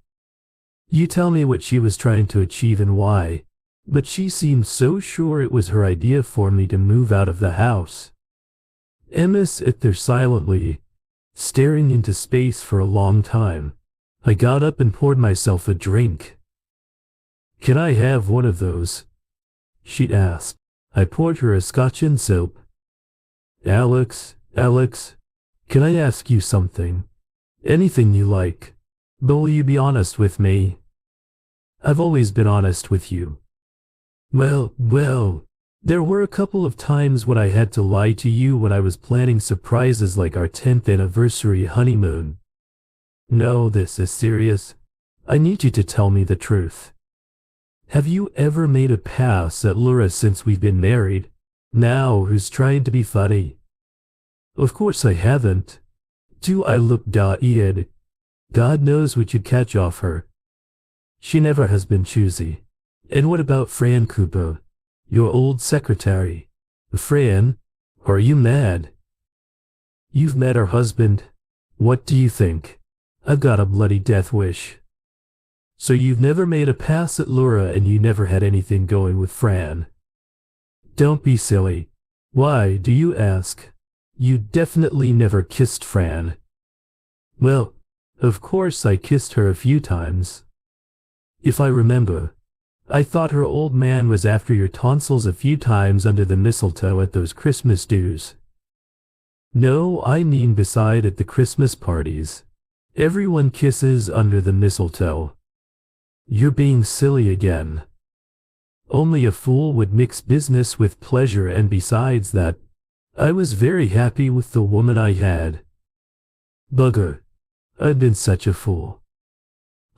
[SPEAKER 1] You tell me what she was trying to achieve and why, but she seemed so sure it was her idea for me to move out of the house. Emma sat there silently, staring into space for a long time. I got up and poured myself a drink. Can I have one of those? She asked. I poured her a scotch and soap. Alex, can I ask you something? Anything you like. But will you be honest with me? I've always been honest with you. Well, there were a couple of times when I had to lie to you when I was planning surprises like our 10th anniversary honeymoon. No, this is serious. I need you to tell me the truth. Have you ever made a pass at Laura since we've been married? Now, who's trying to be funny? Of course I haven't. Do I look da'ed? God knows what you'd catch off her. She never has been choosy. And what about Fran Cooper, your old secretary? Fran, are you mad? You've met her husband. What do you think? I've got a bloody death wish. So you've never made a pass at Laura and you never had anything going with Fran? Don't be silly. Why do you ask? You definitely never kissed Fran. Well, of course I kissed her a few times. If I remember, I thought her old man was after your tonsils a few times under the mistletoe at those Christmas dues. No, I mean beside at the Christmas parties. Everyone kisses under the mistletoe. You're being silly again. Only a fool would mix business with pleasure, and besides that, I was very happy with the woman I had. Bugger, I've been such a fool.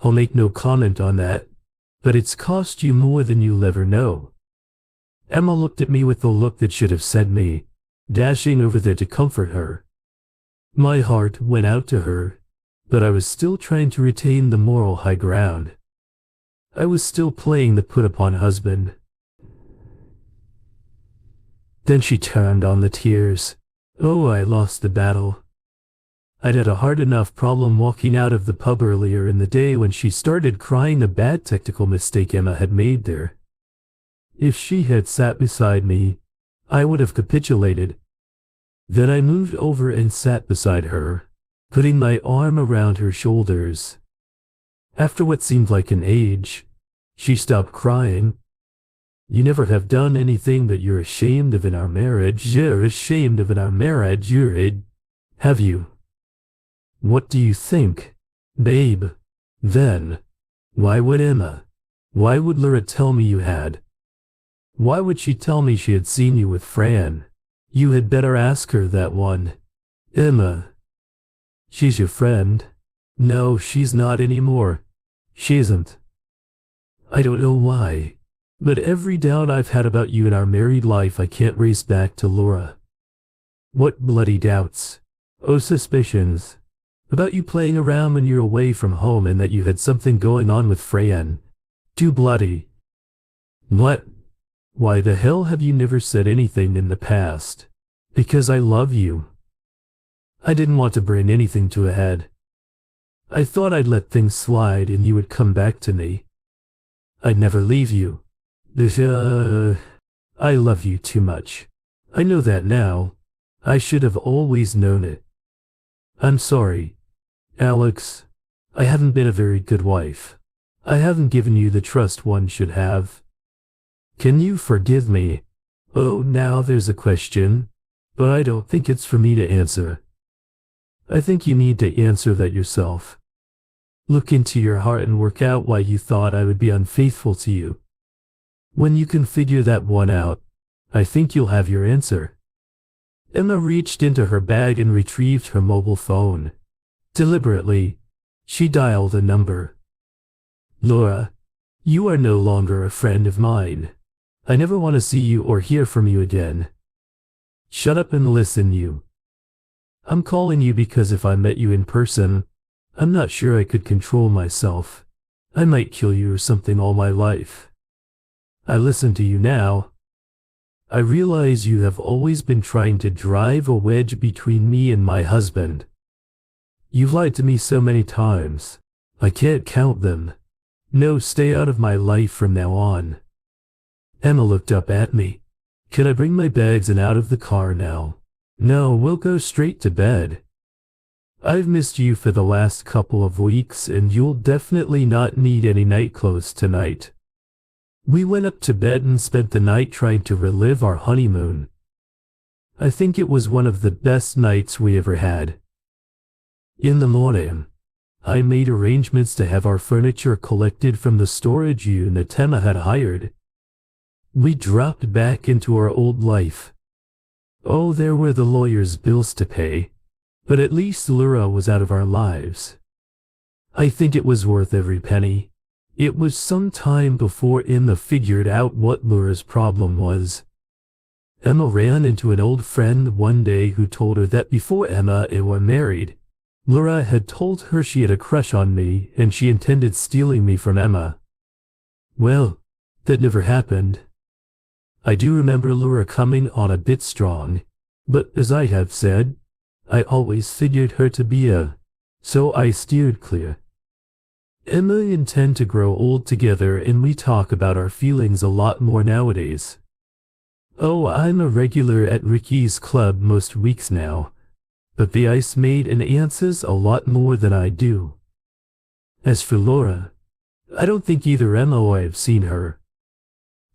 [SPEAKER 1] I'll make no comment on that, but it's cost you more than you'll ever know. Emma looked at me with the look that should have said me, dashing over there to comfort her. My heart went out to her, but I was still trying to retain the moral high ground. I was still playing the put-upon husband. Then she turned on the tears. Oh, I lost the battle. I'd had a hard enough problem walking out of the pub earlier in the day when she started crying a bad technical mistake Emma had made there. If she had sat beside me, I would have capitulated. Then I moved over and sat beside her, putting my arm around her shoulders. After what seemed like an age, she stopped crying. You never have done anything that you're ashamed of in our marriage. You're ashamed of in our marriage. Have you? What do you think, babe? Then, why would Emma? Why would Laura tell me you had? Why would she tell me she had seen you with Fran? You had better ask her that one. Emma. She's your friend. No, she's not anymore. She isn't. I don't know why, but every doubt I've had about you in our married life I can't race back to Laura. What bloody doubts. Oh, suspicions. About you playing around when you're away from home and that you had something going on with Fran. Too bloody. What? Why the hell have you never said anything in the past? Because I love you. I didn't want to bring anything to a head. I thought I'd let things slide and you would come back to me. I'd never leave you. I love you too much. I know that now. I should have always known it. I'm sorry, Alex. I haven't been a very good wife. I haven't given you the trust one should have. Can you forgive me? Oh, now there's a question, but I don't think it's for me to answer. I think you need to answer that yourself. Look into your heart and work out why you thought I would be unfaithful to you. When you can figure that one out, I think you'll have your answer. Emma reached into her bag and retrieved her mobile phone. Deliberately, she dialed a number. Laura, you are no longer a friend of mine. I never want to see you or hear from you again. Shut up and listen, you. I'm calling you because if I met you in person, I'm not sure I could control myself. I might kill you or something all my life. I listen to you now. I realize you have always been trying to drive a wedge between me and my husband. You've lied to me so many times. I can't count them. No, stay out of my life from now on. Emma looked up at me. Can I bring my bags and out of the car now? No, we'll go straight to bed. I've missed you for the last couple of weeks and you'll definitely not need any night clothes tonight. We went up to bed and spent the night trying to relive our honeymoon. I think it was one of the best nights we ever had. In the morning, I made arrangements to have our furniture collected from the storage unit Emma had hired. We dropped back into our old life. Oh, there were the lawyer's bills to pay, but at least Laura was out of our lives. I think it was worth every penny. It was some time before Emma figured out what Laura's problem was. Emma ran into an old friend one day who told her that before Emma and were married, Laura had told her she had a crush on me and she intended stealing me from Emma. Well, that never happened. I do remember Laura coming on a bit strong, but as I have said, I always figured her to be so I steered clear. Emma and tend to grow old together and we talk about our feelings a lot more nowadays. Oh, I'm a regular at Ricky's club most weeks now, but the ice maid and answers a lot more than I do. As for Laura, I don't think either Emma or I have seen her.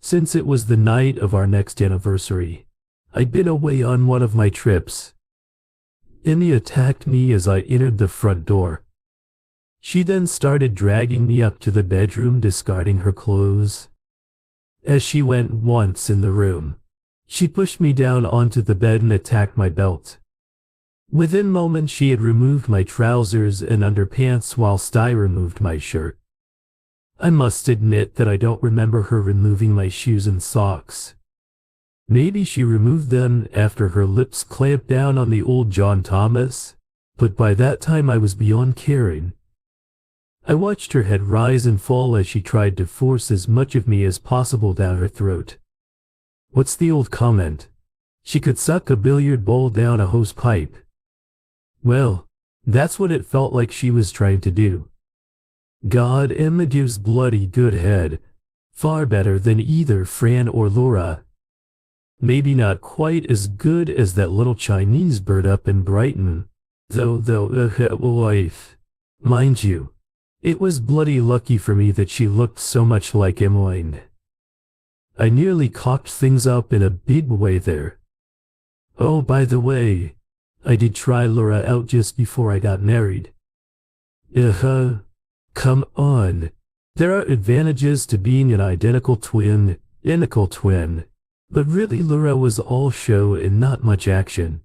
[SPEAKER 1] Since it was the night of our next anniversary, I'd been away on one of my trips. Emmy attacked me as I entered the front door. She then started dragging me up to the bedroom, discarding her clothes. As she went once in the room, she pushed me down onto the bed and attacked my belt. Within moments she had removed my trousers and underpants whilst I removed my shirt. I must admit that I don't remember her removing my shoes and socks. Maybe she removed them after her lips clamped down on the old John Thomas, but by that time I was beyond caring. I watched her head rise and fall as she tried to force as much of me as possible down her throat. What's the old comment? She could suck a billiard ball down a hose pipe. Well, that's what it felt like she was trying to do. God, Emma gives bloody good head. Far better than either Fran or Laura. Maybe not quite as good as that little Chinese bird up in Brighton, though, wife. Mind you, it was bloody lucky for me that she looked so much like Emmeline. I nearly cocked things up in a big way there. Oh, by the way, I did try Laura out just before I got married. Come on. There are advantages to being an identical twin, but really Laura was all show and not much action.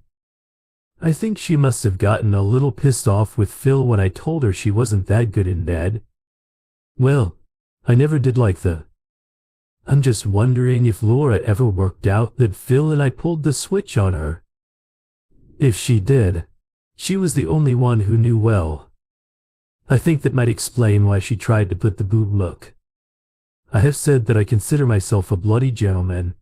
[SPEAKER 1] I think she must have gotten a little pissed off with Phil when I told her she wasn't that good in bed. Well, I never did like I'm just wondering if Laura ever worked out that Phil and I pulled the switch on her. If she did, she was the only one who knew well. I think that might explain why she tried to put the boob look. I have said that I consider myself a bloody gentleman,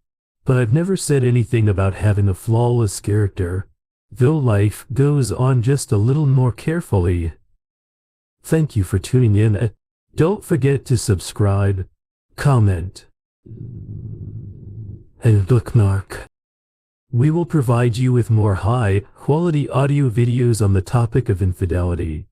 [SPEAKER 1] but I've never said anything about having a flawless character, though life goes on just a little more carefully. Thank you for tuning in. Don't forget to subscribe, comment, and bookmark. We will provide you with more high-quality audio videos on the topic of infidelity.